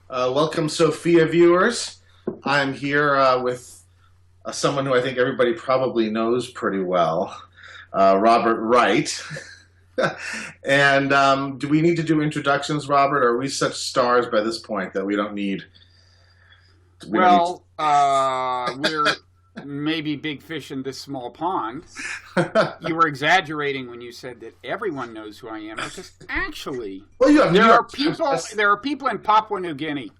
Welcome, Sophia viewers. I'm here with someone who I think everybody probably knows pretty well, Robert Wright. And do we need to do introductions, Robert? Or are we such stars by this point that we don't need? We're maybe big fish in this small pond. You were exaggerating when you said that everyone knows who I am, because actually, well, there are people in Papua New Guinea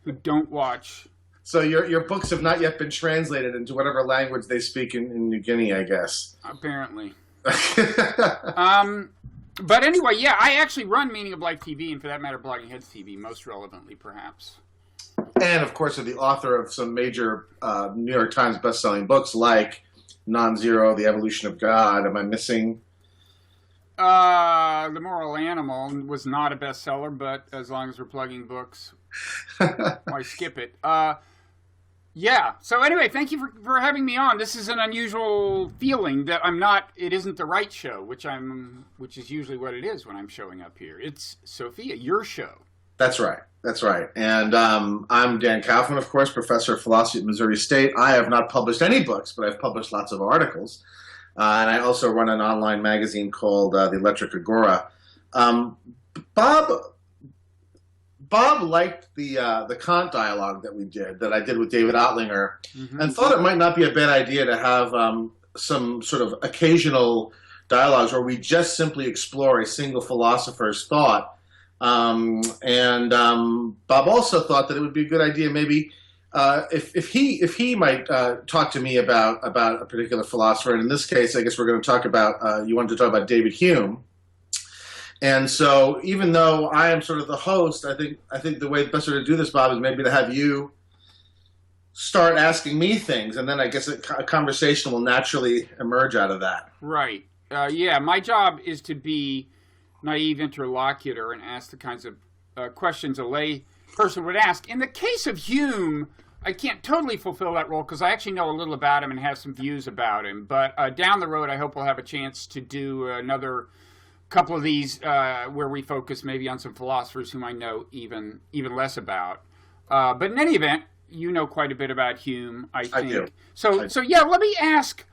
who don't watch. So your books have not yet been translated into whatever language they speak in New Guinea, I guess. Apparently. But anyway, yeah, I actually run Meaning of Life TV, and for that matter, Blogging Heads TV, most relevantly, perhaps. And, of course, are the author of some major New York Times best-selling books like Nonzero, The Evolution of God. Am I missing? The Moral Animal was not a bestseller, but as long as we're plugging books, why skip it? Yeah. So anyway, thank you for having me on. This is an unusual feeling that it isn't the Wright show, which is usually what it is when I'm showing up here. It's Sophia, your show. That's right. And I'm Dan Kaufman, of course, professor of philosophy at Missouri State. I have not published any books, but I've published lots of articles. And I also run an online magazine called The Electric Agora. Bob liked the Kant dialogue that I did with David Ottlinger, and thought it might not be a bad idea to have some sort of occasional dialogues where we just simply explore a single philosopher's thought. Bob also thought that it would be a good idea maybe if he might talk to me about a particular philosopher. And in this case, I guess we're going to talk about you wanted to talk about David Hume. And so, even though I am sort of the host, I think the way best way to do this, Bob, is maybe to have you start asking me things, and then I guess a conversation will naturally emerge out of that. Right. Yeah. My job is to be naive interlocutor and ask the kinds of questions a lay person would ask. In the case of Hume, I can't totally fulfill that role because I actually know a little about him and have some views about him. But down the road, I hope we'll have a chance to do another couple of these where we focus maybe on some philosophers whom I know even less about. But in any event, you know quite a bit about Hume, I think. I do. So yeah, let me ask.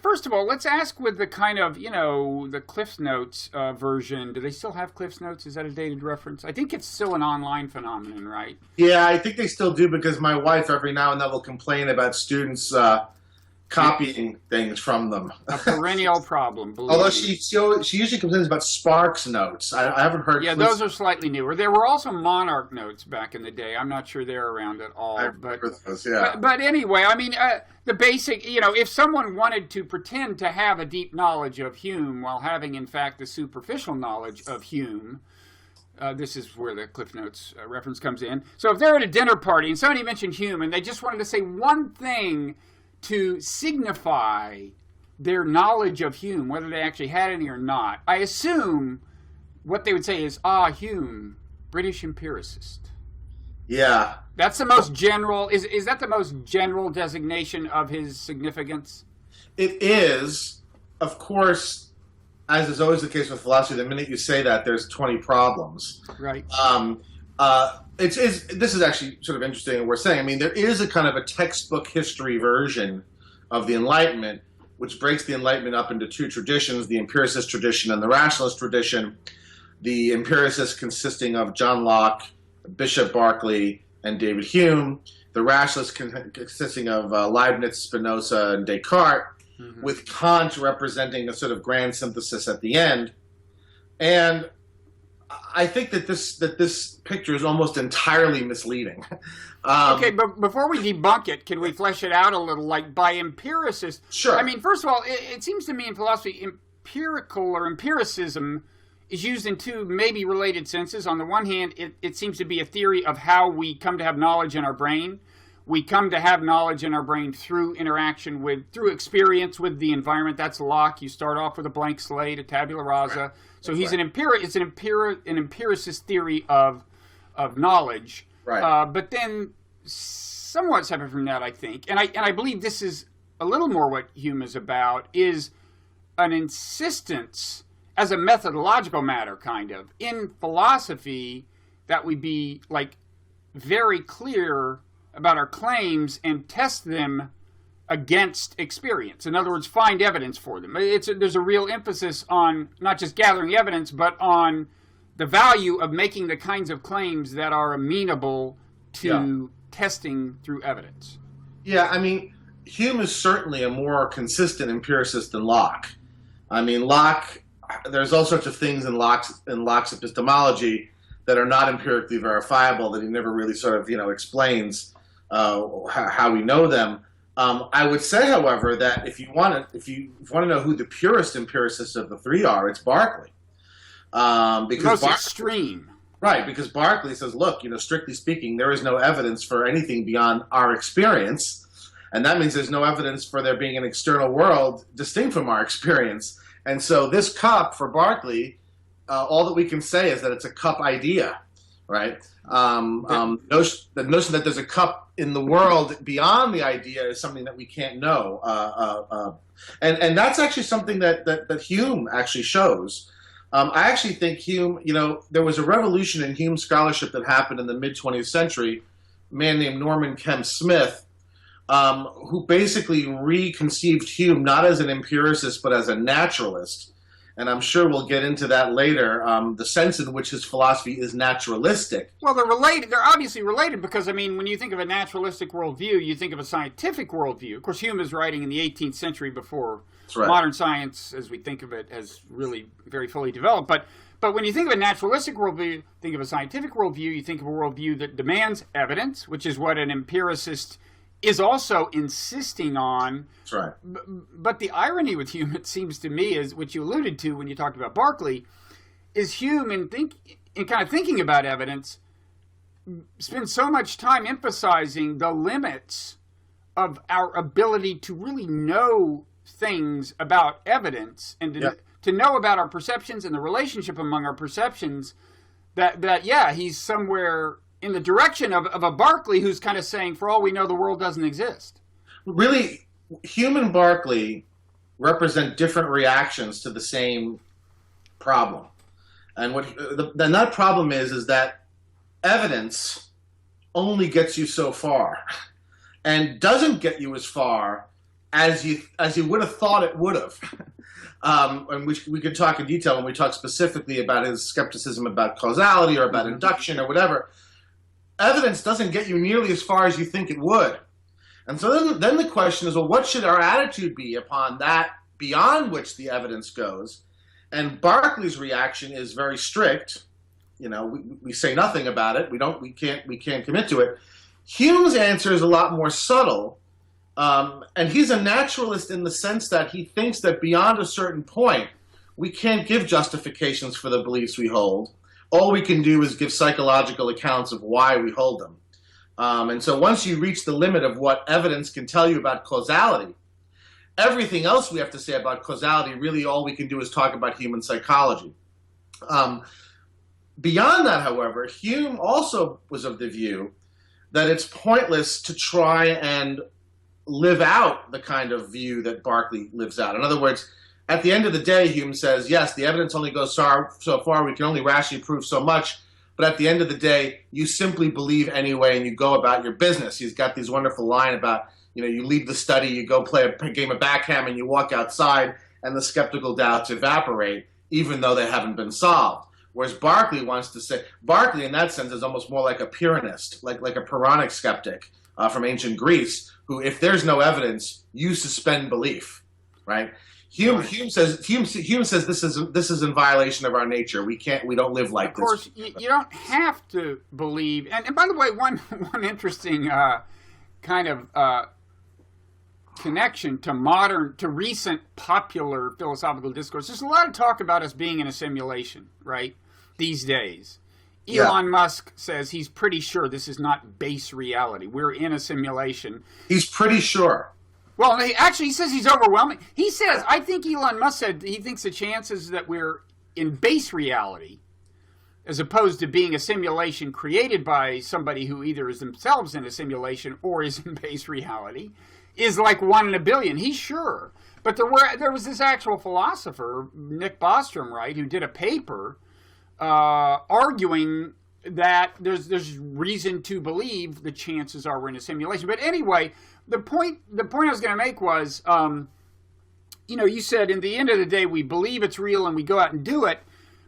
First of all, let's ask with the kind of, the Cliff's Notes version. Do they still have Cliff's Notes? Is that a dated reference? I think it's still an online phenomenon, right? Yeah, I think they still do, because my wife every now and then will complain about students copying things from them. A perennial problem, believe Although me. she usually complains about Sparks Notes. I haven't heard. Yeah, those are slightly newer. There were also Monarch Notes back in the day. I'm not sure they're around at all. I remember those, yeah. But anyway, I mean, the basic, if someone wanted to pretend to have a deep knowledge of Hume while having, in fact, the superficial knowledge of Hume, this is where the Cliff Notes reference comes in. So if they're at a dinner party and somebody mentioned Hume and they just wanted to say one thing to signify their knowledge of Hume, whether they actually had any or not, I assume what they would say is, Hume, British empiricist. Yeah. That's the most general, is that the most general designation of his significance? It is. Of course, as is always the case with philosophy, the minute you say that, there's 20 problems. Right. This is actually sort of interesting what we're saying. I mean, there is a kind of a textbook history version of the Enlightenment, which breaks the Enlightenment up into two traditions, the empiricist tradition and the rationalist tradition. The empiricist consisting of John Locke, Bishop Berkeley, and David Hume. The rationalist consisting of Leibniz, Spinoza, and Descartes, with Kant representing a sort of grand synthesis at the end. And I think that this picture is almost entirely misleading. Okay, but before we debunk it, can we flesh it out a little? Like, by empiricist, sure. I mean, first of all, it seems to me in philosophy, empirical or empiricism is used in two maybe related senses. On the one hand, it seems to be a theory of how we come to have knowledge in our brain. We come to have knowledge in our brain through interaction through experience with the environment. That's Locke. You start off with a blank slate, a tabula rasa. Right. So he's right. It's an empiricist theory of knowledge. Right. But then, somewhat separate from that, I think, and I believe this is a little more what Hume is about, is an insistence as a methodological matter, kind of, in philosophy, that we be like very clear about our claims and test them against experience. In other words, find evidence for them. There's a real emphasis on not just gathering evidence, but on the value of making the kinds of claims that are amenable to testing through evidence. Yeah, I mean, Hume is certainly a more consistent empiricist than Locke. I mean, Locke, there's all sorts of things in Locke's epistemology that are not empirically verifiable, that he never really sort of, explains how we know them. I would say, however, that if you want to know who the purest empiricists of the three are, it's Berkley. Because most extreme. Right, because Berkley says, look, strictly speaking, there is no evidence for anything beyond our experience, and that means there's no evidence for there being an external world distinct from our experience. And so this cup, for Berkley, all that we can say is that it's a cup idea, right? The notion that there's a cup in the world beyond the idea is something that we can't know. And that's actually something that Hume actually shows. I actually think Hume, there was a revolution in Hume scholarship that happened in the mid-20th century. A man named Norman Kemp Smith, who basically reconceived Hume not as an empiricist but as a naturalist. And I'm sure we'll get into that later, the sense in which his philosophy is naturalistic. Well, they're related. They're obviously related because, when you think of a naturalistic worldview, you think of a scientific worldview. Of course, Hume is writing in the 18th century before modern science, as we think of it, has really very fully developed. But when you think of a naturalistic worldview, think of a scientific worldview, you think of a worldview that demands evidence, which is what an empiricist is also insisting on. That's right. But the irony with Hume, it seems to me, is what you alluded to when you talked about Berkeley, is Hume in kind of thinking about evidence, spends so much time emphasizing the limits of our ability to really know things about evidence and to know about our perceptions and the relationship among our perceptions, that he's somewhere in the direction of a Berkeley who's kind of saying, for all we know, the world doesn't exist. Really, Hume and Berkeley represent different reactions to the same problem. And that problem is that evidence only gets you so far and doesn't get you as far as you would have thought it would have. And we could talk in detail when we talk specifically about his skepticism about causality or about induction or whatever. Evidence doesn't get you nearly as far as you think it would. And so then the question is, well, what should our attitude be upon that beyond which the evidence goes? And Berkeley's reaction is very strict. We say nothing about it. We can't commit to it. Hume's answer is a lot more subtle. And he's a naturalist in the sense that he thinks that beyond a certain point, we can't give justifications for the beliefs we hold. All we can do is give psychological accounts of why we hold them. And so once you reach the limit of what evidence can tell you about causality, everything else we have to say about causality, really all we can do is talk about human psychology. Beyond that, however, Hume also was of the view that it's pointless to try and live out the kind of view that Berkeley lives out. In other words, at the end of the day, Hume says, yes, the evidence only goes so far, we can only rationally prove so much, but at the end of the day, you simply believe anyway and you go about your business. He's got this wonderful line about, you leave the study, you go play a game of backgammon, you walk outside, and the skeptical doubts evaporate, even though they haven't been solved. Whereas Berkeley wants to say, Berkeley in that sense is almost more like a Pyrrhonist, like a Pyrrhonic skeptic from ancient Greece, who, if there's no evidence, you suspend belief, right? Hume says this is in violation of our nature. We don't live like this. Of course, you don't have to believe. And by the way, one interesting kind of connection to recent popular philosophical discourse. There's a lot of talk about us being in a simulation, right? These days, Elon Musk says he's pretty sure this is not base reality. We're in a simulation. He's pretty sure. Well, he says he's overwhelming. He says, I think Elon Musk said he thinks the chances that we're in base reality, as opposed to being a simulation created by somebody who either is themselves in a simulation or is in base reality, is like 1 in a billion. He's sure. But there was this actual philosopher, Nick Bostrom, right, who did a paper arguing that there's reason to believe the chances are we're in a simulation. But anyway, the point I was going to make was, you said in the end of the day we believe it's real and we go out and do it.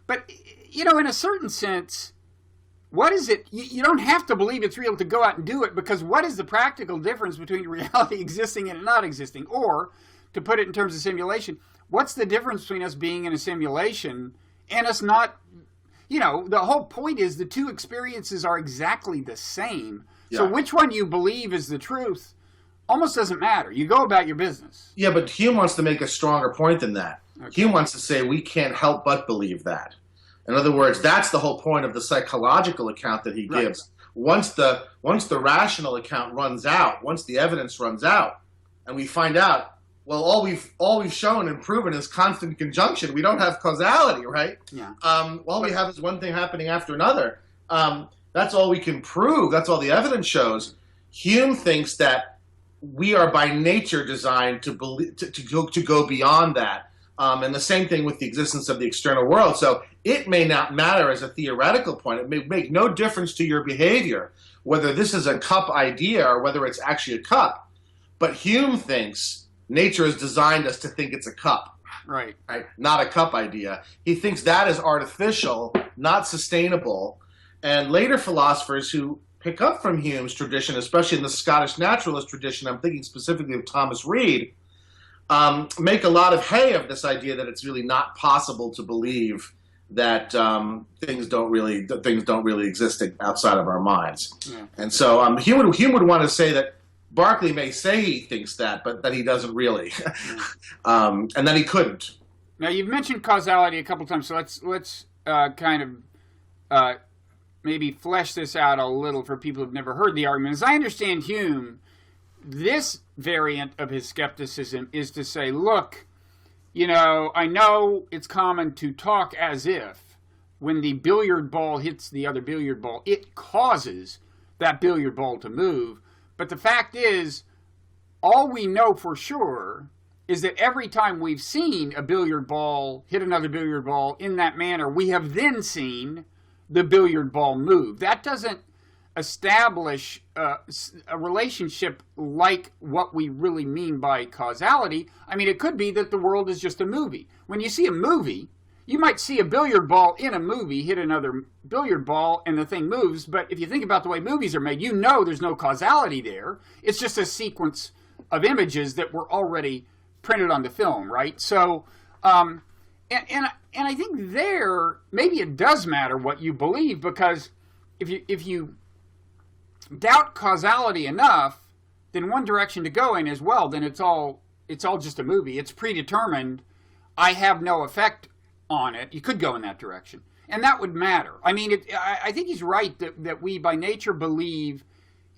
But in a certain sense, what is it? You don't have to believe it's real to go out and do it, because what is the practical difference between reality existing and it not existing? Or, to put it in terms of simulation, what's the difference between us being in a simulation and us not? The whole point is the two experiences are exactly the same. Yeah. So which one you believe is the truth almost doesn't matter. You go about your business. Yeah, but Hume wants to make a stronger point than that. Okay. Hume wants to say we can't help but believe that. In other words, that's the whole point of the psychological account that he gives. Once the rational account runs out, once the evidence runs out, and we find out, well, all we've shown and proven is constant conjunction. We don't have causality, right? Yeah. All we have is one thing happening after another. That's all we can prove. That's all the evidence shows. Hume thinks that we are by nature designed to believe, to go beyond that. And the same thing with the existence of the external world. So it may not matter as a theoretical point. It may make no difference to your behavior, whether this is a cup idea or whether it's actually a cup. But Hume thinks nature has designed us to think it's a cup. Right. Not a cup idea. He thinks that is artificial, not sustainable. And later philosophers who pick up from Hume's tradition, especially in the Scottish naturalist tradition, I'm thinking specifically of Thomas Reid, make a lot of hay of this idea that it's really not possible to believe that things don't really exist outside of our minds. Yeah. And so Hume would want to say that Berkley may say he thinks that, but that he doesn't really, and that he couldn't. Now you've mentioned causality a couple times, so let's kind of maybe flesh this out a little for people who've never heard the argument. As I understand Hume, this variant of his skepticism is to say, look, I know it's common to talk as if when the billiard ball hits the other billiard ball, it causes that billiard ball to move. But the fact is, all we know for sure is that every time we've seen a billiard ball hit another billiard ball in that manner, we have then seen the billiard ball move. That doesn't establish a relationship like what we really mean by causality. I mean, it could be that the world is just a movie. When you see a movie, you might see a billiard ball in a movie hit another billiard ball and the thing moves, but if you think about the way movies are made, there's no causality there. It's just a sequence of images that were already printed on the film, right? So, and I think there, maybe it does matter what you believe, because if you doubt causality enough, then one direction to go in is, well, then it's all just a movie. It's predetermined. I have no effect on it. You could go in that direction, and that would matter. I mean, I think he's right that we by nature believe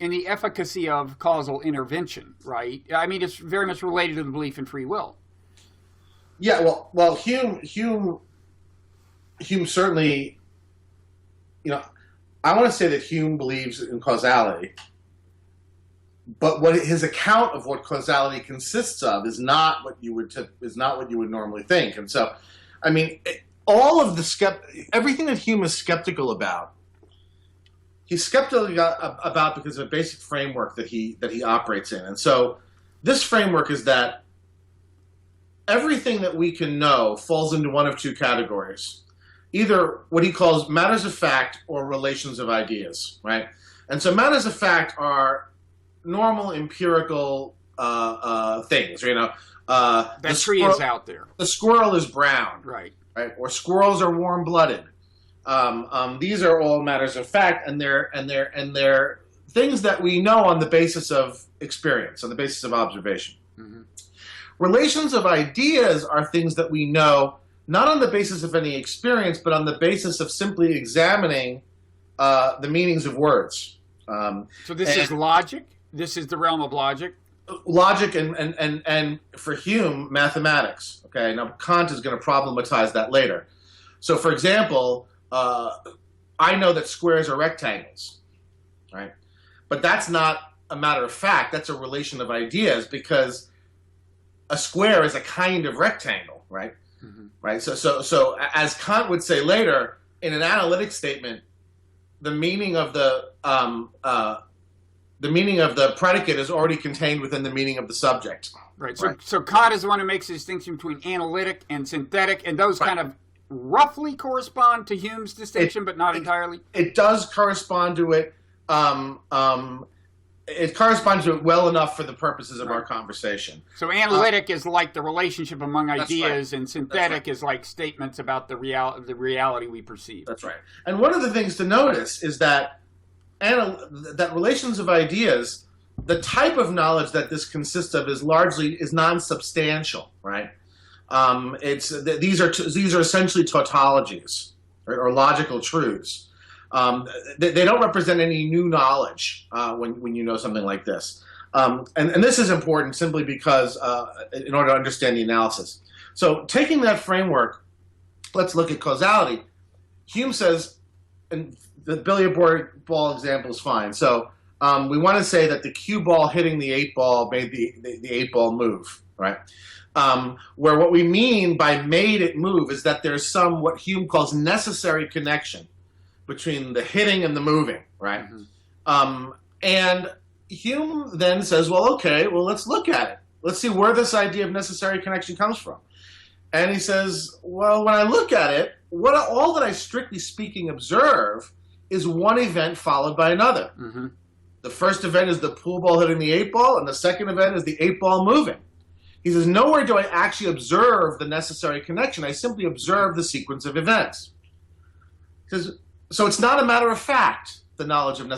in the efficacy of causal intervention, right? I mean, it's very much related to the belief in free will. Yeah, well, Hume certainly, I want to say that Hume believes in causality, but what his account of what causality consists of is not what you would normally think. And so, I mean, everything that Hume is skeptical about, he's skeptical about because of a basic framework that he operates in. And so, this framework is that everything that we can know falls into one of two categories. Either what he calls matters of fact or relations of ideas, right? And so matters of fact are normal empirical things, that tree is out there. The squirrel is brown, right? Or squirrels are warm-blooded. These are all matters of fact, and they're things that we know on the basis of experience, on the basis of observation. Mm-hmm. Relations of ideas are things that we know not on the basis of any experience, but on the basis of simply examining the meanings of words. So this is logic? This is the realm of logic? Logic and for Hume, mathematics. Okay, now Kant is going to problematize that later. So for example, I know that squares are rectangles, right? But that's not a matter of fact, that's a relation of ideas, because a square is a kind of rectangle, right? Mm-hmm. Right. So as Kant would say later, in an analytic statement, the meaning of the predicate is already contained within the meaning of the subject. Right. So Kant is the one who makes the distinction between analytic and synthetic, and those kind of roughly correspond to Hume's distinction, but not entirely. It does correspond to it. It corresponds to it well enough for the purposes of our conversation. So analytic is like the relationship among ideas, and synthetic is like statements about the reality we perceive. That's right. And one of the things to notice is that relations of ideas, the type of knowledge that this consists of is non-substantial, right? These are essentially tautologies or logical truths. They don't represent any new knowledge when you know something like this. And this is important simply because in order to understand the analysis. So taking that framework, let's look at causality. Hume says, and the billiard ball example is fine. So we want to say that the cue ball hitting the 8 ball made the 8 ball move, right? Where what we mean by made it move is that there's some what Hume calls necessary connection between the hitting and the moving, right? Mm-hmm. And Hume then says, well, let's look at it. Let's see where this idea of necessary connection comes from. And he says, well, when I look at it, all that I strictly speaking observe is one event followed by another. Mm-hmm. The first event is the pool ball hitting the 8 ball, and the second event is the 8 ball moving. He says, nowhere do I actually observe the necessary connection. I simply observe the sequence of events. He says, so it's not a matter of fact, the knowledge of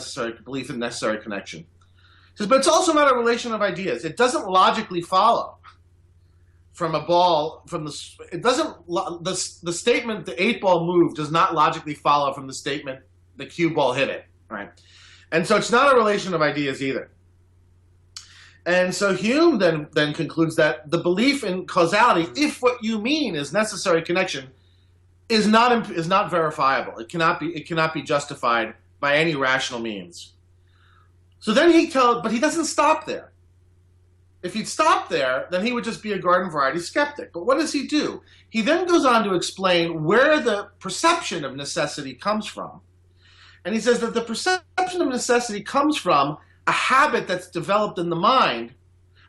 belief in necessary connection. He says, but it's also not a relation of ideas. It doesn't logically follow from a ball, the statement the 8 ball moved does not logically follow from the statement the cue ball hit it, right? And so it's not a relation of ideas either. And so Hume then concludes that the belief in causality, if what you mean is necessary connection, is not verifiable. It cannot be justified by any rational means. So then but he doesn't stop there. If he'd stopped there, then he would just be a garden variety skeptic. But what does he do? He then goes on to explain where the perception of necessity comes from. And he says that the perception of necessity comes from a habit that's developed in the mind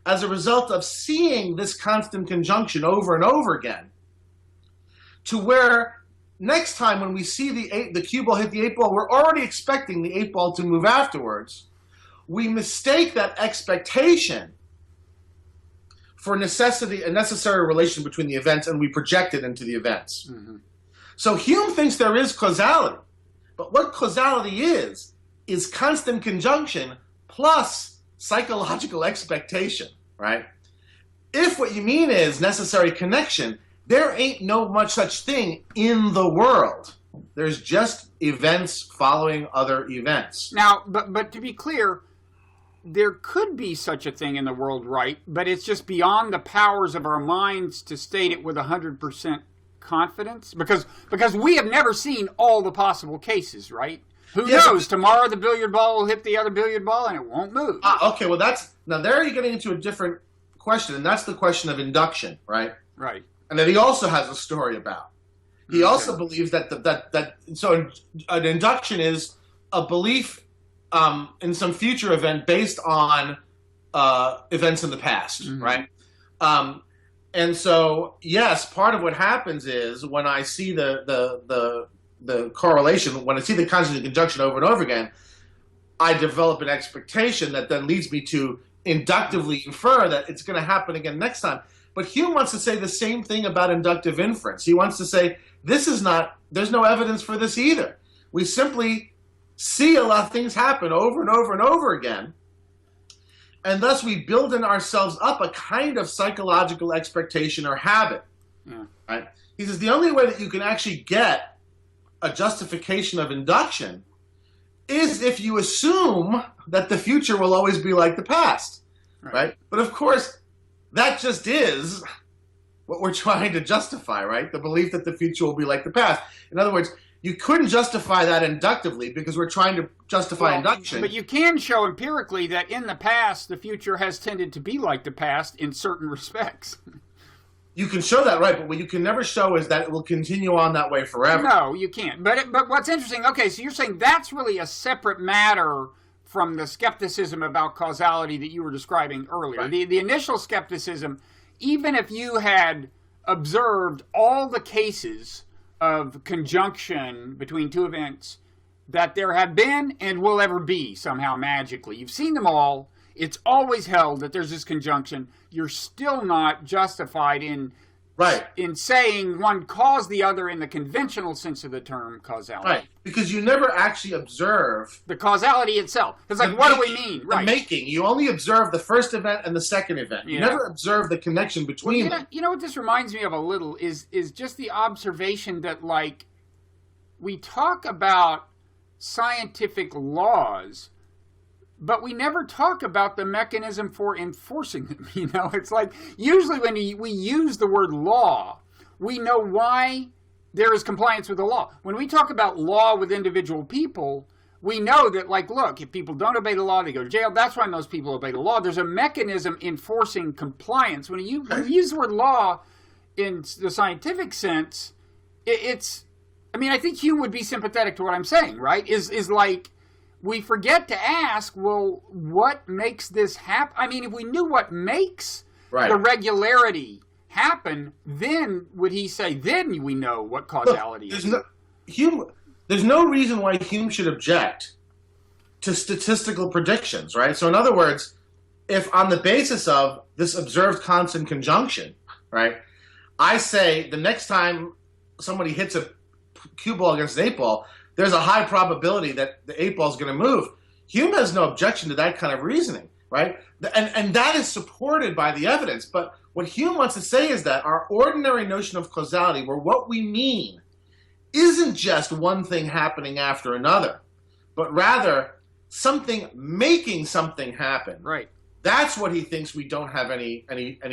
as a result of seeing this constant conjunction over and over again, to where next time when we see the cue ball hit the 8 ball, we're already expecting the 8 ball to move afterwards. We mistake that expectation for a necessary relation between the events, and we project it into the events. Mm-hmm. So Hume thinks there is causality, but what causality is constant conjunction plus psychological expectation, right? If what you mean is necessary connection, there ain't no much such thing in the world. There's just events following other events. Now, but to be clear, there could be such a thing in the world, right? But it's just beyond the powers of our minds to state it with 100% confidence? Because we have never seen all the possible cases, right? Who knows? Tomorrow the billiard ball will hit the other billiard ball and it won't move. Okay, well there you're getting into a different question, and that's the question of induction, right? Right. And that he also has a story about. He also believes that an induction is a belief in some future event based on events in the past, mm-hmm. right? And so, yes, part of what happens is when I see the correlation, when I see the constant conjunction over and over again, I develop an expectation that then leads me to inductively infer that it's going to happen again next time. But Hume wants to say the same thing about inductive inference. He wants to say, there's no evidence for this either. We simply see a lot of things happen over and over and over again. And thus we build in ourselves up a kind of psychological expectation or habit. Yeah. Right? He says the only way that you can actually get a justification of induction is if you assume that the future will always be like the past. Right? But of course, that just is what we're trying to justify, right? The belief that the future will be like the past. In other words, you couldn't justify that inductively because we're trying to justify induction. But you can show empirically that in the past, the future has tended to be like the past in certain respects. You can show that, right, but what you can never show is that it will continue on that way forever. No, you can't. But what's interesting, okay, so you're saying that's really a separate matter from the skepticism about causality that you were describing earlier. Right. The initial skepticism, even if you had observed all the cases of conjunction between two events that there have been and will ever be somehow magically, you've seen them all, it's always held that there's this conjunction, you're still not justified in saying one caused the other in the conventional sense of the term causality. Right, because you never actually observe the causality itself. It's like, what do we mean? The making. You only observe the first event and the second event. You never observe the connection between them. You know what this reminds me of a little is just the observation that, like, we talk about scientific laws, but we never talk about the mechanism for enforcing them. You know, it's like usually when we use the word law, we know why there is compliance with the law. When we talk about law with individual people, we know that, like, look, if people don't obey the law, they go to jail. That's why most people obey the law. There's a mechanism enforcing compliance. When you use the word law in the scientific sense, it's, I mean, I think Hume would be sympathetic to what I'm saying, right? Is like, we forget to ask, well, what makes this happen? I mean, if we knew what makes the regularity happen, then would he say, then we know what causality is? There's no reason why Hume should object to statistical predictions, right? So in other words, if on the basis of this observed constant conjunction, right, I say the next time somebody hits a cue ball against an 8-ball, there's a high probability that the 8-ball is going to move. Hume has no objection to that kind of reasoning, right? And that is supported by the evidence. But what Hume wants to say is that our ordinary notion of causality, where what we mean isn't just one thing happening after another, but rather something making something happen. Right. That's what he thinks we don't have any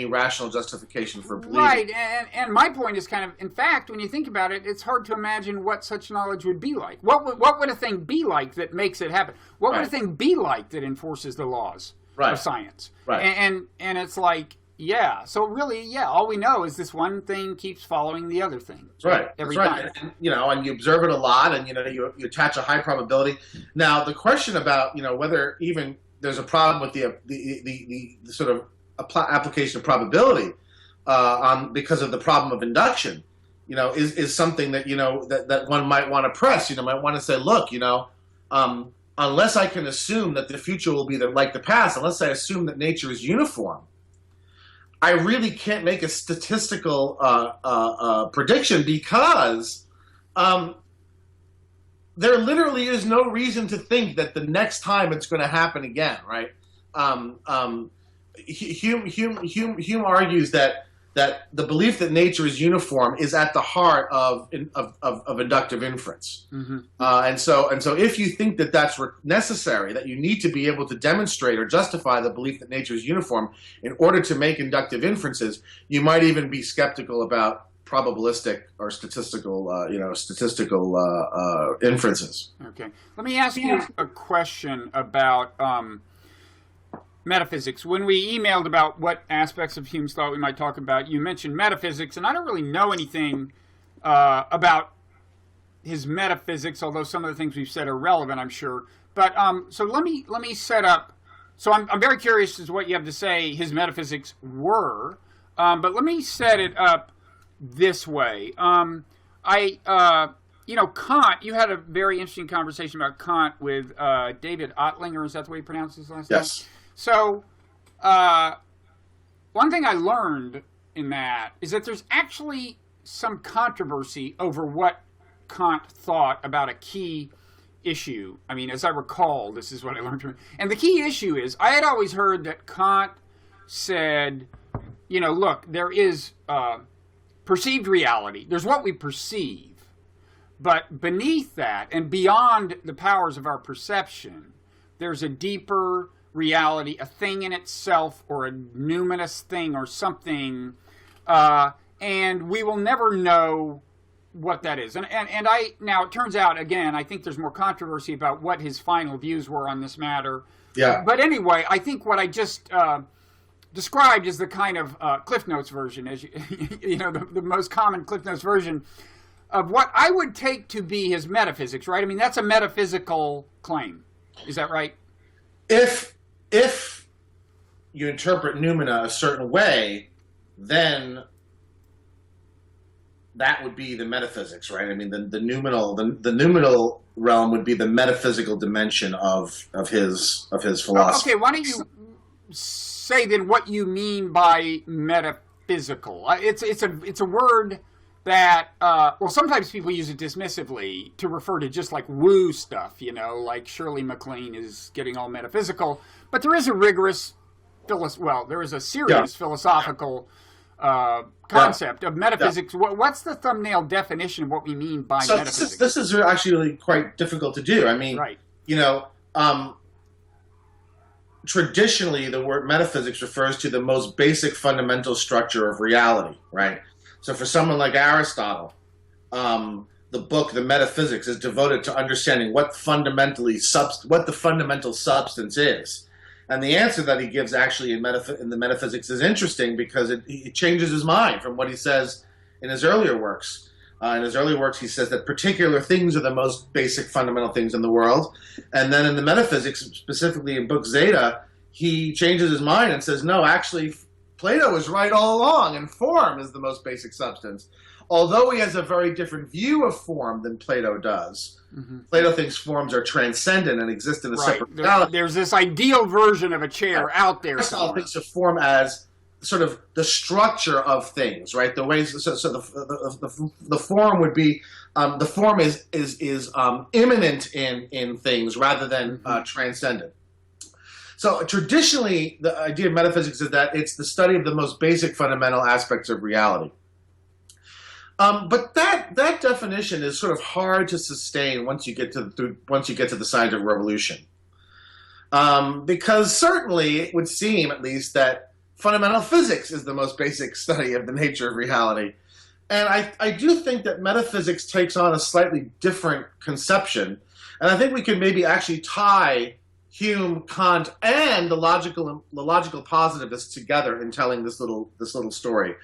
rational justification for believing. Right, and my point is kind of, in fact, when you think about it, it's hard to imagine what such knowledge would be like. What would a thing be like that makes it happen? What would a thing be like that enforces the laws of science? Right. And it's like, yeah, so really, yeah, all we know is this one thing keeps following the other thing. Right. Every time. And, and you observe it a lot, and, you attach a high probability. Now, the question about, whether even there's a problem with the sort of application of probability because of the problem of induction, is something that that one might want to press. Might want to say, look, unless I can assume that the future will be like the past, unless I assume that nature is uniform, I really can't make a statistical prediction because there literally is no reason to think that the next time it's going to happen again, right? Hume argues that the belief that nature is uniform is at the heart of inductive inference, and so if you think that that's necessary, that you need to be able to demonstrate or justify the belief that nature is uniform in order to make inductive inferences, you might even be skeptical about probabilistic or statistical inferences. Okay, let me ask you a question about metaphysics. When we emailed about what aspects of Hume's thought we might talk about, you mentioned metaphysics, and I don't really know anything about his metaphysics, although some of the things we've said are relevant, I'm sure. But so let me set up. So I'm very curious as to what you have to say his metaphysics were, but let me set it up this way. Kant, you had a very interesting conversation about Kant with David Ottlinger. Is that the way you pronounce his last name? Yes. So, one thing I learned in that is that there's actually some controversy over what Kant thought about a key issue. I mean, as I recall, this is what I learned from him. And the key issue is, I had always heard that Kant said, look, there is perceived reality. There's what we perceive. But beneath that, and beyond the powers of our perception, there's a deeper reality, a thing in itself, or a numinous thing, or something, and we will never know what that is. And now it turns out, again, I think there's more controversy about what his final views were on this matter. Yeah. But anyway, I think what I just described as the kind of Cliff Notes version, as you know, the most common Cliff Notes version of what I would take to be his metaphysics, right? I mean, that's a metaphysical claim. Is that right? If you interpret noumena a certain way, then that would be the metaphysics, right? I mean, the noumenal realm would be the metaphysical dimension of his philosophy. Okay, why don't you say then what you mean by metaphysical? It's a word that well, sometimes people use it dismissively to refer to just like woo stuff, you know, like Shirley MacLaine is getting all metaphysical, but there is a rigorous there is a serious philosophical concept of metaphysics. Yeah. What's the thumbnail definition of what we mean by metaphysics? This is actually really quite difficult to do. I mean, right. You know, traditionally the word metaphysics refers to the most basic fundamental structure of reality, right? So for someone like Aristotle, the book, The Metaphysics, is devoted to understanding what the fundamental substance is. And the answer that he gives actually in the Metaphysics is interesting because it changes his mind from what he says in his earlier works. In his earlier works, he says that particular things are the most basic fundamental things in the world. And then in the Metaphysics, specifically in Book Zeta, he changes his mind and says, no, actually, Plato is right all along, and form is the most basic substance. Although he has a very different view of form than Plato does. Mm-hmm. Plato thinks forms are transcendent and exist in a separate reality. There's this ideal version of a chair out there. Aristotle thinks of form as sort of the structure of things, right? The ways the form would be the form is immanent in things rather than transcendent. So traditionally, the idea of metaphysics is that it's the study of the most basic fundamental aspects of reality. But that definition is sort of hard to sustain once you get to the scientific revolution, because certainly it would seem, at least, that fundamental physics is the most basic study of the nature of reality, and I do think that metaphysics takes on a slightly different conception, and I think we could maybe actually tie Hume, Kant, and the logical positivists together in telling this little story.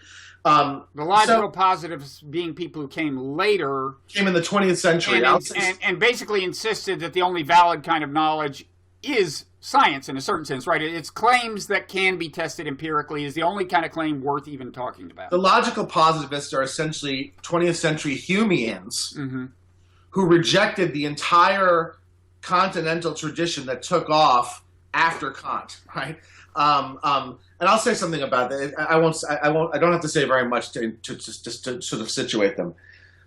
The logical positives being people who came later. Came in the 20th century. And basically insisted that the only valid kind of knowledge is science in a certain sense, right? It's claims that can be tested empirically is the only kind of claim worth even talking about. The logical positivists are essentially 20th century Humeans who rejected the entire continental tradition that took off after Kant, right? And I'll say something about that. I don't have to say very much to sort of situate them.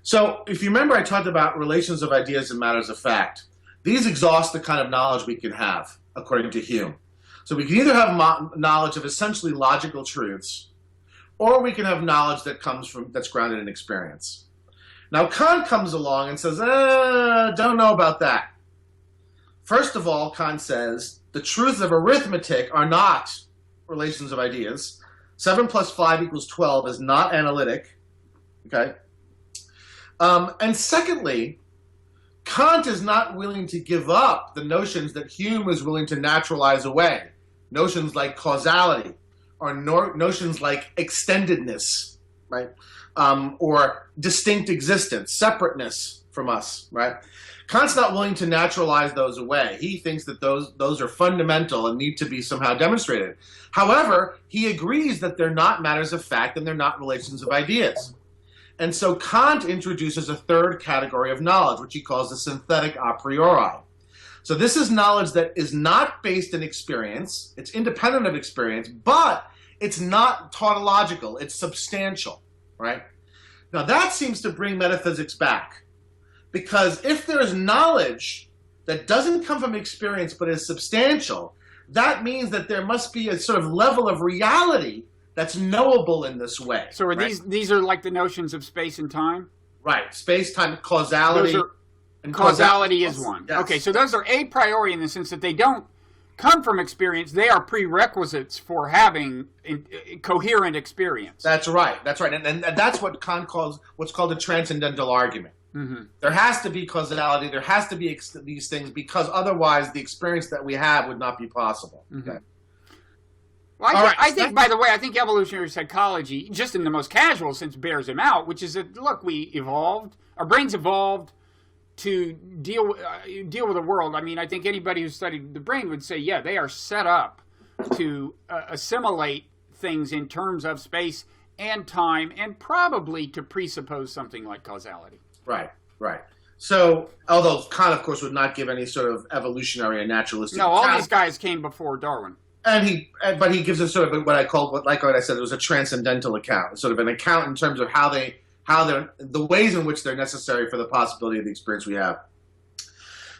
So if you remember, I talked about relations of ideas and matters of fact. These exhaust the kind of knowledge we can have, according to Hume. So we can either have knowledge of essentially logical truths, or we can have knowledge that's grounded in experience. Now Kant comes along and says, don't know about that. First of all, Kant says, the truths of arithmetic are not relations of ideas. 7 plus 5 equals 12 is not analytic. Okay? And secondly, Kant is not willing to give up the notions that Hume is willing to naturalize away. Notions like causality, or notions like extendedness, right? Or distinct existence, separateness from us, right? Kant's not willing to naturalize those away. He thinks that those are fundamental and need to be somehow demonstrated. However, he agrees that they're not matters of fact and they're not relations of ideas. And so Kant introduces a third category of knowledge, which he calls the synthetic a priori. So this is knowledge that is not based in experience. It's independent of experience, but it's not tautological. It's substantial, right? Now that seems to bring metaphysics back. Because if there is knowledge that doesn't come from experience but is substantial, that means that there must be a sort of level of reality that's knowable in this way. So are these are like the notions of space and time? Right. Space, time, causality. Causality is one. Yes. Okay, so those are a priori in the sense that they don't come from experience. They are prerequisites for having coherent experience. That's right. That's right. And that's what Kant calls what's called a transcendental argument. Mm-hmm. There has to be causality. There has to be these things because otherwise the experience that we have would not be possible. Mm-hmm. Okay. Well, All right. I think, by the way, I think evolutionary psychology, just in the most casual sense, bears him out, which is that, look, our brains evolved to deal with the world. I mean, I think anybody who studied the brain would say, yeah, they are set up to assimilate things in terms of space and time, and probably to presuppose something like causality. Right. So, although Kant, of course, would not give any sort of evolutionary and naturalistic No, all account, these guys came before Darwin. but he gives us sort of what I said, it was a transcendental account, sort of an account in terms of the ways in which they're necessary for the possibility of the experience we have.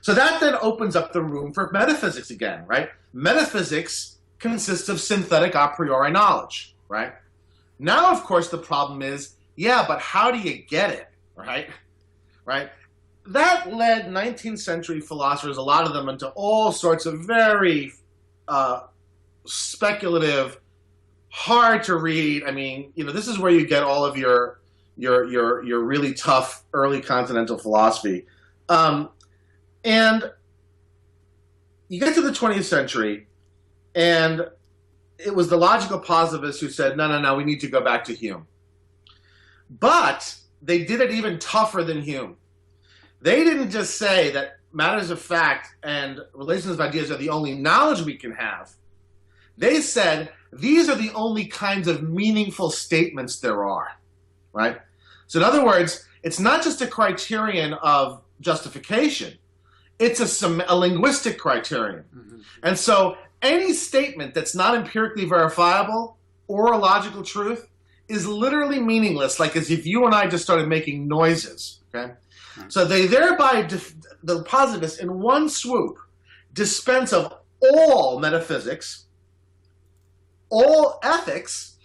So that then opens up the room for metaphysics again, right? Metaphysics consists of synthetic a priori knowledge, right? Now, of course, the problem is, but how do you get it, right? Right? That led 19th century philosophers, a lot of them, into all sorts of very speculative, hard to read. I mean, this is where you get all of your really tough early continental philosophy. And you get to the 20th century, and it was the logical positivists who said, no, we need to go back to Hume. But they did it even tougher than Hume. They didn't just say that matters of fact and relations of ideas are the only knowledge we can have. They said these are the only kinds of meaningful statements there are, right? So in other words, it's not just a criterion of justification. It's a linguistic criterion. Mm-hmm. And so any statement that's not empirically verifiable or a logical truth is literally meaningless, like as if you and I just started making noises, okay? So they thereby, the positivists, in one swoop, dispense of all metaphysics, all ethics,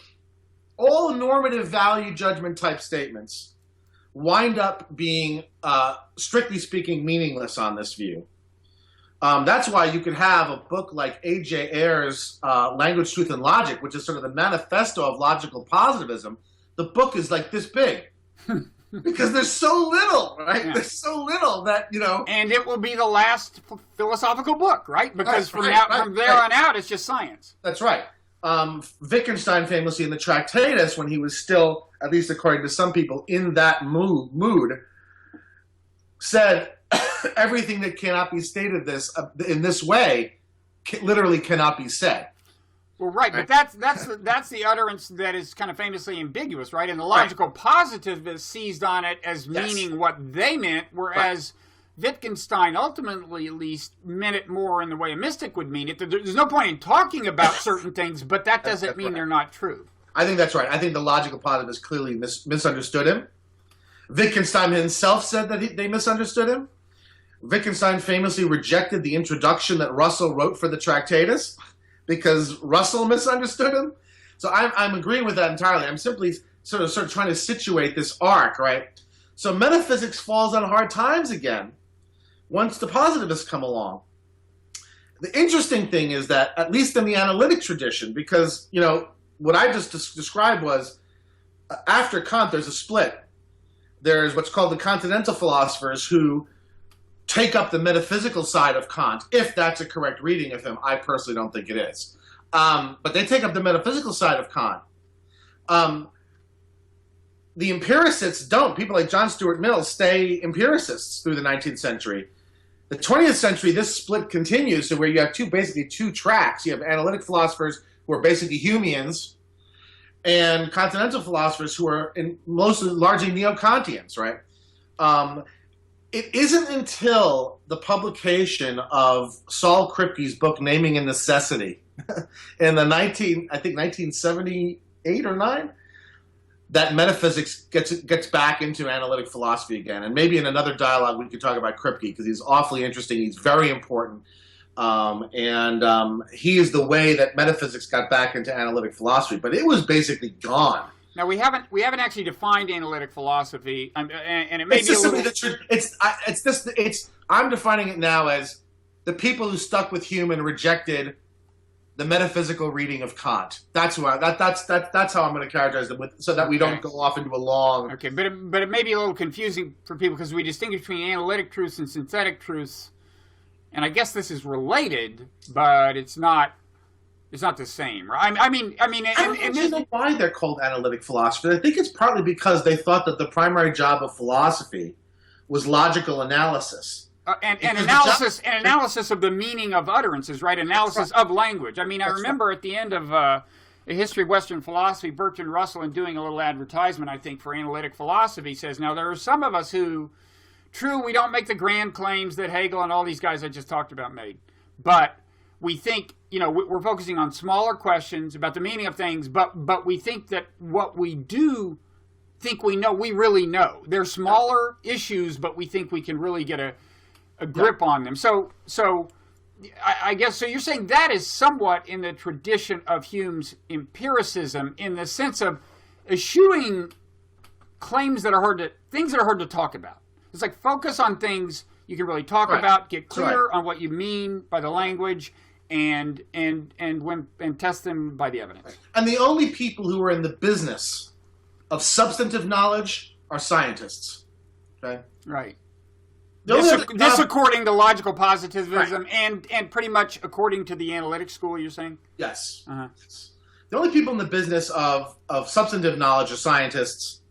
all normative value judgment type statements, wind up being, strictly speaking, meaningless on this view. That's why you could have a book like A.J. Ayer's Language, Truth, and Logic, which is sort of the manifesto of logical positivism. The book is like this big. Because there's so little, right? Yeah. There's so little that, And it will be the last philosophical book, right? Because from there on out, it's just science. That's right. Wittgenstein famously in the Tractatus, when he was still, at least according to some people, in that mood, said everything that cannot be stated in this way literally cannot be said. Well, right, but that's the utterance that is kind of famously ambiguous, right? And the logical positivists seized on it as meaning what they meant, whereas Wittgenstein ultimately, at least, meant it more in the way a mystic would mean it. There's no point in talking about certain things, but that doesn't mean they're not true. I think that's right. I think the logical positivists clearly misunderstood him. Wittgenstein himself said that they misunderstood him. Wittgenstein famously rejected the introduction that Russell wrote for the Tractatus, because Russell misunderstood him. So I'm agreeing with that entirely. I'm simply sort of trying to situate this arc, right? So metaphysics falls on hard times again once the positivists come along. The interesting thing is that, at least in the analytic tradition, because, what I just described was, after Kant, there's a split. There's what's called the continental philosophers who take up the metaphysical side of Kant, if that's a correct reading of him. I personally don't think it is. But they take up the metaphysical side of Kant. The empiricists don't. People like John Stuart Mill stay empiricists through the 19th century. The 20th century, this split continues to where you have basically two tracks. You have analytic philosophers who are basically Humeans, and continental philosophers who are largely neo-Kantians, right? It isn't until the publication of Saul Kripke's book, Naming and Necessity, in the 1978 or 9, that metaphysics gets back into analytic philosophy again. And maybe in another dialogue we could talk about Kripke, because he's awfully interesting. He's very important. And he is the way that metaphysics got back into analytic philosophy. But it was basically gone. Now we haven't actually defined analytic philosophy, and it may be a little. I'm defining it now as the people who stuck with Hume and rejected the metaphysical reading of Kant. That's how I'm going to characterize them, so that we don't go off into a long. Okay, but it may be a little confusing for people because we distinguish between analytic truths and synthetic truths, and I guess this is related, but it's not It's not the same, right? I mean, I don't actually know why they're called analytic philosophers. I think it's partly because they thought that the primary job of philosophy was logical analysis. And analysis of the meaning of utterances, right? Analysis of language. I mean, I remember at the end of A History of Western Philosophy, Bertrand Russell, in doing a little advertisement, I think, for analytic philosophy, says, now there are some of us who, true, we don't make the grand claims that Hegel and all these guys I just talked about made, but we think, we're focusing on smaller questions about the meaning of things, but we think that what we do think we know, we really know. They're smaller issues, but we think we can really get a grip on them. So I guess, so you're saying that is somewhat in the tradition of Hume's empiricism, in the sense of eschewing things that are hard to talk about. It's like focus on things you can really talk about, get clear on what you mean by the language, and test them by the evidence. And the only people who are in the business of substantive knowledge are scientists. Okay? Right. This according to logical positivism, and pretty much according to the analytic school, you're saying? Yes. Uh-huh. The only people in the business of substantive knowledge are scientists.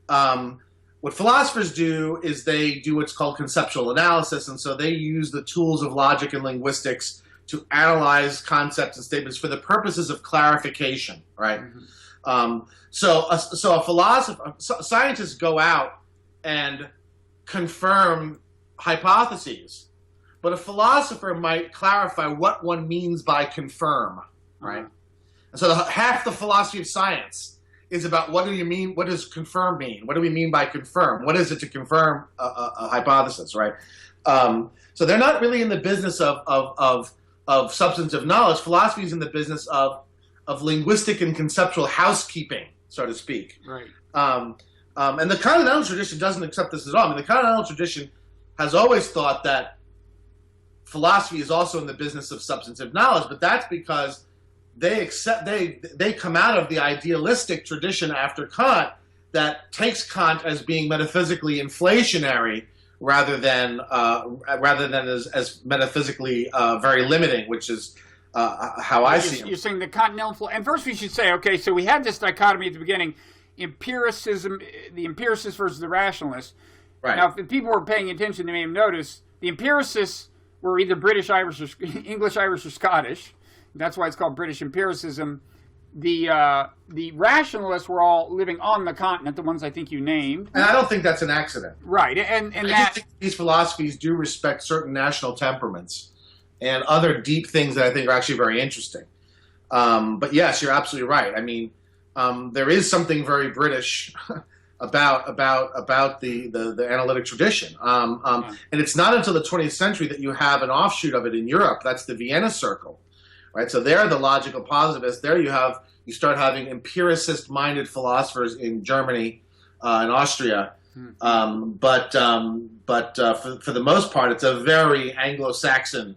What philosophers do is they do what's called conceptual analysis, and so they use the tools of logic and linguistics to analyze concepts and statements for the purposes of clarification, right? Mm-hmm. So a philosopher, scientists go out and confirm hypotheses, but a philosopher might clarify what one means by confirm, right? And so half the philosophy of science is about what do you mean, what does confirm mean? What do we mean by confirm? What is it to confirm a hypothesis, right? So they're not really in the business of substantive knowledge. Philosophy is in the business of linguistic and conceptual housekeeping, so to speak. Right. And the continental tradition doesn't accept this at all. I mean, the continental tradition has always thought that philosophy is also in the business of substantive knowledge, but that's because they come out of the idealistic tradition after Kant that takes Kant as being metaphysically inflationary rather than as metaphysically very limiting, which is how I see it. You're saying the continental, and first we should say, okay, so we had this dichotomy at the beginning. Empiricism, the empiricist versus the rationalist. Right. Now, if people were paying attention, they may have noticed the empiricists were either British, Irish, or English, Irish, or Scottish. That's why it's called British empiricism. The rationalists were all living on the continent, the ones I think you named. And I don't think that's an accident. Right, and I think these philosophies do respect certain national temperaments and other deep things that I think are actually very interesting. But yes, you're absolutely right. I mean, there is something very British about the analytic tradition, and it's not until the 20th century that you have an offshoot of it in Europe. That's the Vienna Circle, right? So there, the logical positivists. There, you start having empiricist-minded philosophers in Germany and Austria, but for the most part, it's a very Anglo-Saxon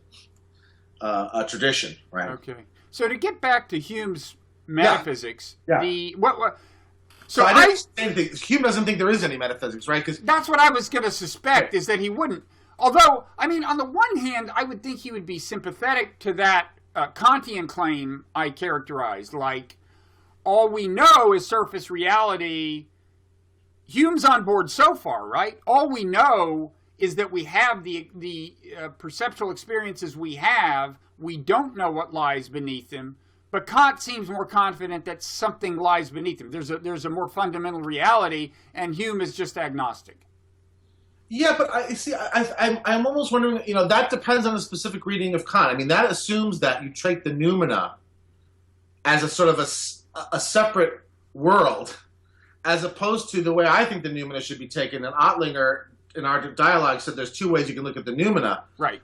tradition, right? Okay. So to get back to Hume's metaphysics, So I didn't say anything. Hume doesn't think there is any metaphysics, right? Because that's what I was going to suspect, is that he wouldn't. Although, I mean, on the one hand, I would think he would be sympathetic to that Kantian claim I characterized, like, all we know is surface reality. Hume's on board so far, right? All we know is that we have the perceptual experiences we have. We don't know what lies beneath them. But Kant seems more confident that something lies beneath him. There's a more fundamental reality, and Hume is just agnostic. Yeah, but I'm almost wondering, that depends on the specific reading of Kant. I mean, that assumes that you take the noumena as a sort of a separate world, as opposed to the way I think the noumena should be taken. And Ottlinger, in our dialogue, said there's two ways you can look at the noumena. Right.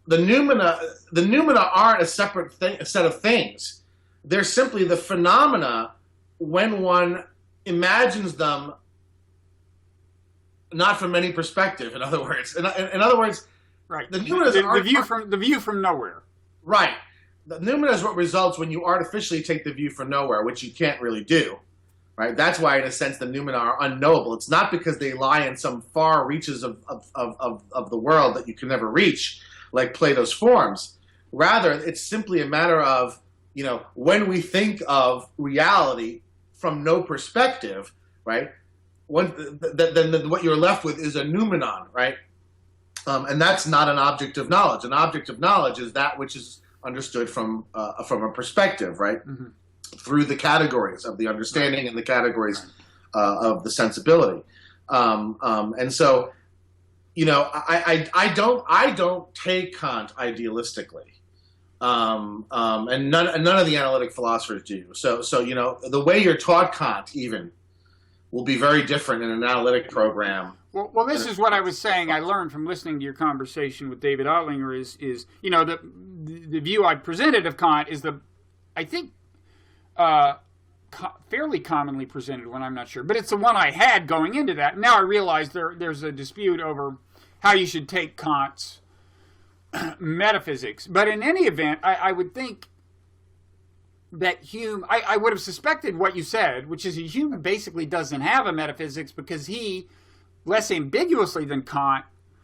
The noumena aren't a separate set of things. They're simply the phenomena when one imagines them not from any perspective. In other words, in other words, right. The noumena the view from nowhere. Right. The noumena is what results when you artificially take the view from nowhere, which you can't really do. Right. That's why, in a sense, the noumena are unknowable. It's not because they lie in some far reaches of the world that you can never reach, like Plato's forms. Rather, it's simply a matter of, when we think of reality from no perspective, right? Then what you're left with is a noumenon, right? And that's not an object of knowledge. An object of knowledge is that which is understood from a perspective, right? Mm-hmm. Through the categories of the understanding and the categories of the sensibility. And so, I don't take Kant idealistically. And none of the analytic philosophers do. So the way you're taught Kant even will be very different in an analytic program. Well, this is what I was saying. I learned from listening to your conversation with David Ottlinger is the view I presented of Kant is I think fairly commonly presented one. I'm not sure, but it's the one I had going into that. Now I realize there's a dispute over how you should take Kant's metaphysics. But in any event, I would think that Hume, I would have suspected what you said, which is Hume basically doesn't have a metaphysics because he, less ambiguously than Kant,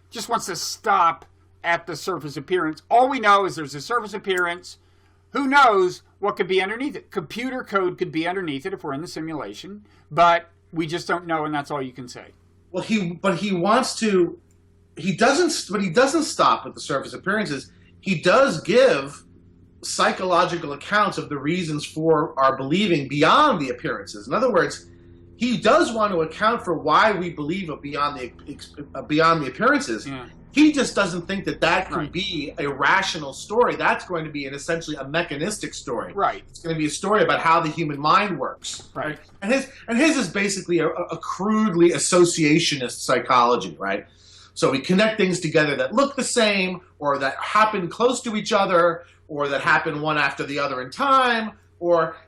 just wants to stop at the surface appearance. All we know is there's a surface appearance. Who knows what could be underneath it? Computer code could be underneath it if we're in the simulation, but we just don't know, and that's all you can say. Well, he doesn't stop at the surface appearances. He does give psychological accounts of the reasons for our believing beyond the appearances. In other words, he does want to account for why we believe it beyond the appearances. Yeah. He just doesn't think that can be a rational story. That's going to be essentially a mechanistic story. Right. It's going to be a story about how the human mind works. Right. And his is basically a crudely associationist psychology, right? So we connect things together that look the same, or that happen close to each other, or that happen one after the other in time,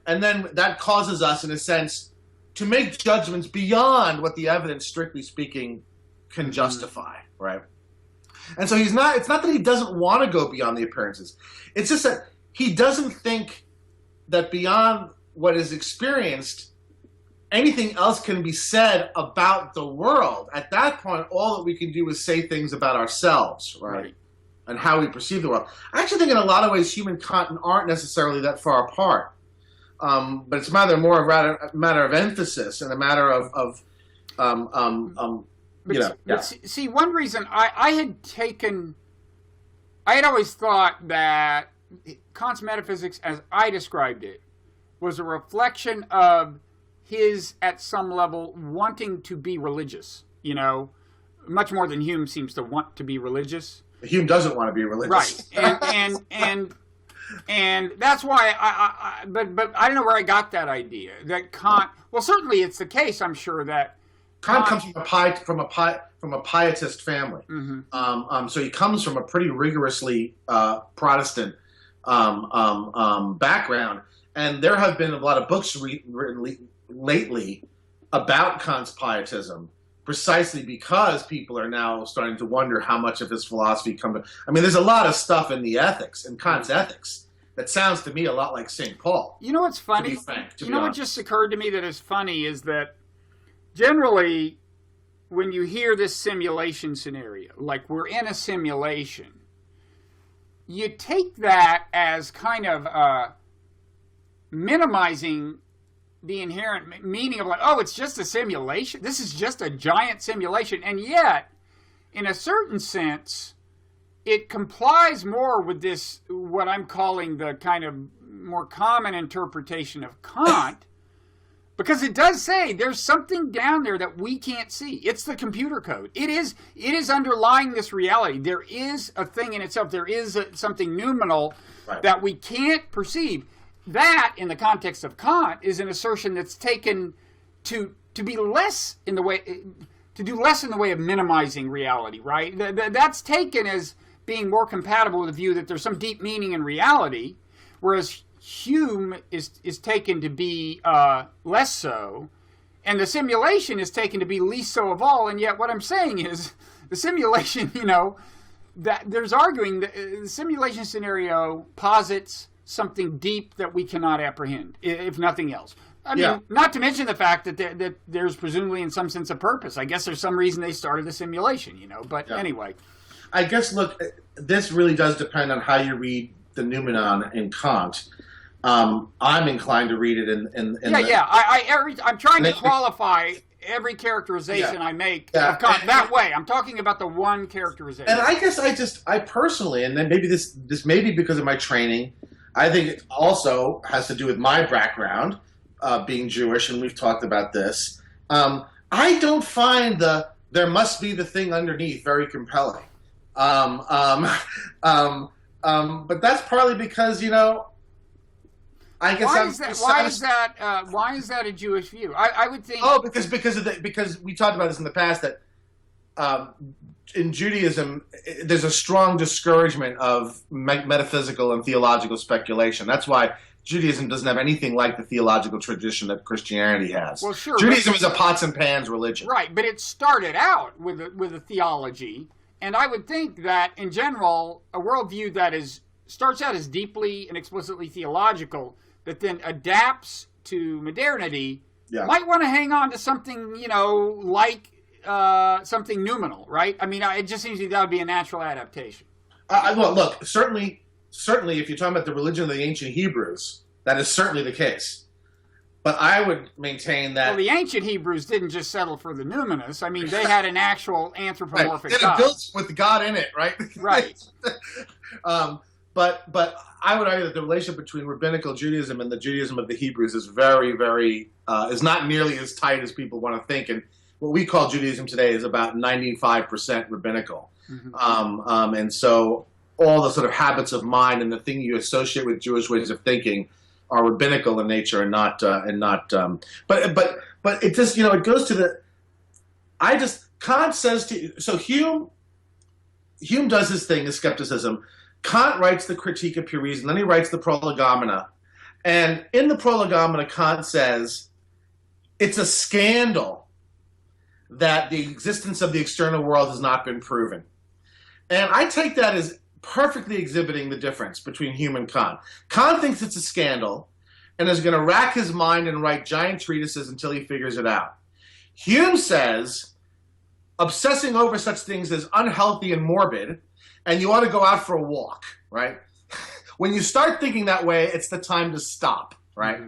and then that causes us, in a sense, to make judgments beyond what the evidence, strictly speaking, can justify, right? And so it's not that he doesn't want to go beyond the appearances. It's just that he doesn't think that beyond what is experienced, anything else can be said about the world. At that point, all that we can do is say things about ourselves, right? And how we perceive the world. I actually think in a lot of ways, Hume and Kant aren't necessarily that far apart. But it's more a matter of emphasis and a matter of See, one reason I had always thought that Kant's metaphysics, as I described it, was a reflection of his, at some level, wanting to be religious, much more than Hume seems to want to be religious. Hume doesn't want to be religious. Right. And that's why but I don't know where I got that idea, that Kant, well, certainly it's the case, I'm sure, that Kant comes from a pietist family. Mm-hmm. So he comes from a pretty rigorously Protestant background. And there have been a lot of books written lately about Kant's pietism, precisely because people are now starting to wonder how much of his philosophy there's a lot of stuff in the ethics, in Kant's ethics, that sounds to me a lot like St. Paul. You know what's funny? What just occurred to me that is funny is that generally, when you hear this simulation scenario, like we're in a simulation, you take that as kind of minimizing the inherent meaning of it's just a simulation. This is just a giant simulation. And yet, in a certain sense, it complies more with this, what I'm calling the kind of more common interpretation of Kant, because it does say there's something down there that we can't see. It's the computer code. It is underlying this reality. There is a thing in itself. There is something noumenal that we can't perceive. That, in the context of Kant, is an assertion that's taken to be less in the way, to do less in the way of minimizing reality, right? That's taken as being more compatible with the view that there's some deep meaning in reality, whereas Hume is taken to be less so, and the simulation is taken to be least so of all. And yet, what I'm saying is, the simulation, that there's arguing that the simulation scenario posits something deep that we cannot apprehend, if nothing else. I mean, not to mention the fact that there's presumably, in some sense, a purpose. I guess there's some reason they started the simulation, But anyway. I guess, look, this really does depend on how you read the noumenon in Kant. I'm inclined to read it in I'm trying to qualify every characterization I make of Kant that way. I'm talking about the one characterization. And I guess I personally, and then maybe this may be because of my training, I think it also has to do with my background, being Jewish, and we've talked about this. I don't find there must be the thing underneath very compelling. But that's partly because, I guess why is that a Jewish view? I would think. Oh, because we talked about this in the past that in Judaism there's a strong discouragement of metaphysical and theological speculation. That's why Judaism doesn't have anything like the theological tradition that Christianity has. Well, sure. Judaism is a pots and pans religion. Right, but it started out with a theology, and I would think that in general a worldview that starts out as deeply and explicitly theological, that then adapts to modernity, might want to hang on to something, like something noumenal, right? I mean, it just seems that would be a natural adaptation. Well, look, certainly, if you're talking about the religion of the ancient Hebrews, that is certainly the case. But I would maintain that... Well, the ancient Hebrews didn't just settle for the numinous. I mean, they had an actual anthropomorphic God. They built with God in it, right? Right. But I would argue that the relationship between rabbinical Judaism and the Judaism of the Hebrews is very, very is not nearly as tight as people want to think. And what we call Judaism today is about 95% rabbinical. Mm-hmm. And so all the sort of habits of mind and the thing you associate with Jewish ways of thinking are rabbinical in nature and not. But it just it goes to the. Kant says to Hume does his thing, his skepticism. Kant writes the Critique of Pure Reason, then he writes the Prolegomena. And in the Prolegomena, Kant says, it's a scandal that the existence of the external world has not been proven. And I take that as perfectly exhibiting the difference between Hume and Kant. Kant thinks it's a scandal and is going to rack his mind and write giant treatises until he figures it out. Hume says, obsessing over such things is unhealthy and morbid, and you ought to go out for a walk, right? When you start thinking that way, it's the time to stop, right?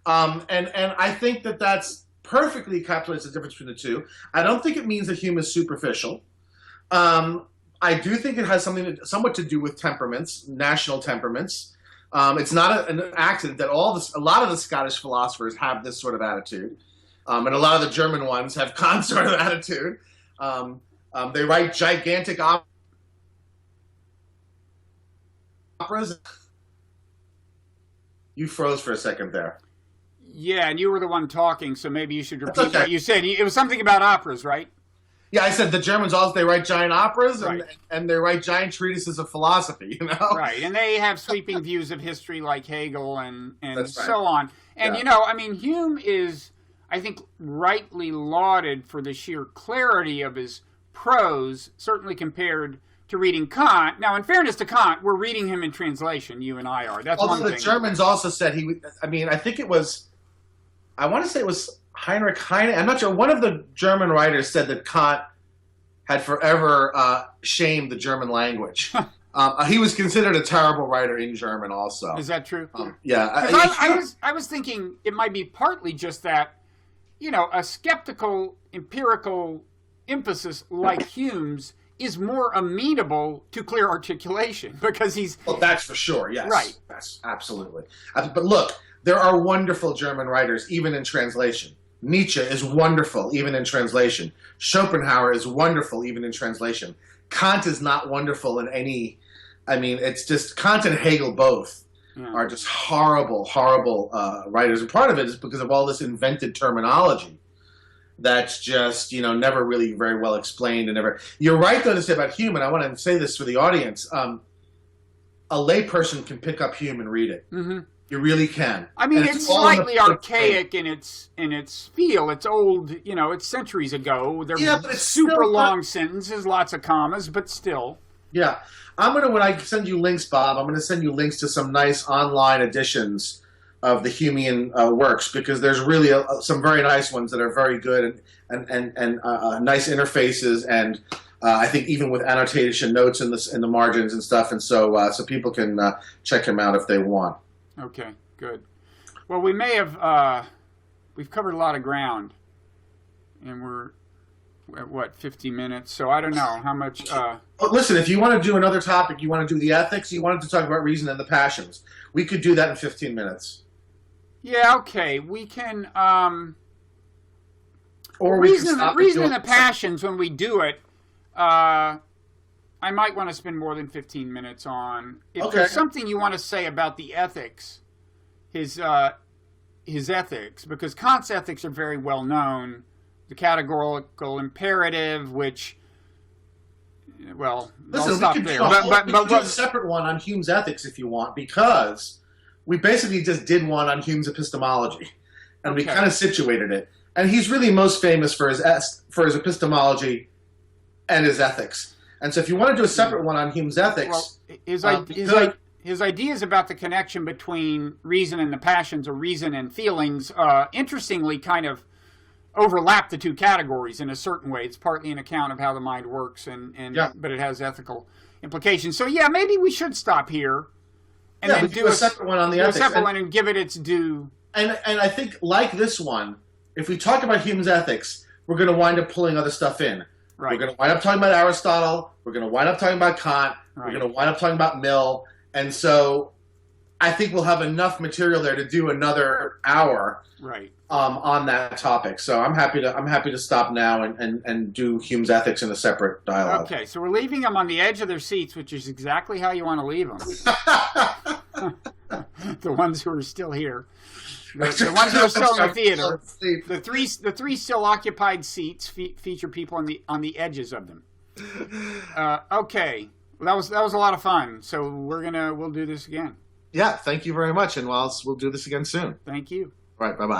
Mm-hmm. And I think that that's perfectly encapsulates the difference between the two. I don't think it means that Hume is superficial. I do think it has somewhat to do with temperaments, national temperaments. It's not an accident that a lot of the Scottish philosophers have this sort of attitude, and a lot of the German ones have Kant's sort of attitude. They write gigantic operas. You froze for a second there. Yeah, and you were the one talking, so maybe you should repeat what you said. It was something about operas, right? Yeah, I said the Germans also, they write giant operas right. and they write giant treatises of philosophy, Right, and they have sweeping views of history like Hegel and so right. on. And, Hume is, I think, rightly lauded for the sheer clarity of his prose, certainly compared to reading Kant. Now, in fairness to Kant, we're reading him in translation, you and I are. That's one thing. Although the Germans also said I want to say it was Heinrich Heine. I'm not sure. One of the German writers said that Kant had forever shamed the German language. He was considered a terrible writer in German also. Is that true? Yeah. I was thinking it might be partly just that, a skeptical, empirical emphasis like Hume's is more amenable to clear articulation because he's... Well, that's for sure, yes. Right. That's absolutely. But look, there are wonderful German writers, even in translation. Nietzsche is wonderful, even in translation. Schopenhauer is wonderful, even in translation. Kant is not wonderful in any... it's just... Kant and Hegel both are just horrible, horrible writers. And part of it is because of all this invented terminology that's just, never really very well explained and never... You're right, though, to say about Hume, and I want to say this for the audience. A layperson can pick up Hume and read it. Mm-hmm. You really can. It's slightly archaic in its feel. It's old, it's centuries ago. But it's super long sentences, lots of commas, but still. Yeah. When I send you links, Bob, I'm going to send you links to some nice online editions of the Humean works, because there's really some very nice ones that are very good and nice interfaces, and I think even with annotation notes in the margins and stuff, and so people can check him out if they want. Okay, good. Well, we may have we've covered a lot of ground, and we're at what, 50 minutes? So I don't know how much. Listen, if you want to do another topic, you want to do the ethics, you wanted to talk about reason and the passions, we could do that in 15 minutes. Yeah, okay, we can. Or reason and the passions, when we do it, I might want to spend more than 15 minutes on. If there's something you want to say about the ethics, his ethics, because Kant's ethics are very well known. The categorical imperative, which, well, listen, I'll stop we could there. do a separate one on Hume's ethics if you want, because we basically just did one on Hume's epistemology, and we kind of situated it. And he's really most famous for his epistemology and his ethics. And so if you want to do a separate one on Hume's ethics... Well, his ideas about the connection between reason and the passions, or reason and feelings, interestingly kind of overlap the two categories in a certain way. It's partly an account of how the mind works, but it has ethical implications. So yeah, maybe we should stop here and then do a separate one on the ethics. A separate one and give it its due. And I think, like this one, if we talk about Hume's ethics, we're going to wind up pulling other stuff in. Right. We're going to wind up talking about Aristotle. We're going to wind up talking about Kant. Right. We're going to wind up talking about Mill. And so I think we'll have enough material there to do another hour on that topic. So I'm happy to stop now and do Hume's ethics in a separate dialogue. Okay, so we're leaving them on the edge of their seats, which is exactly how you want to leave them. The ones who are still here. The ones who are still in the theater. The three still occupied seats feature people on the edges of them. Okay. Well, that was a lot of fun. So we'll do this again. Yeah, thank you very much, and we'll do this again soon. Thank you. All right, bye-bye.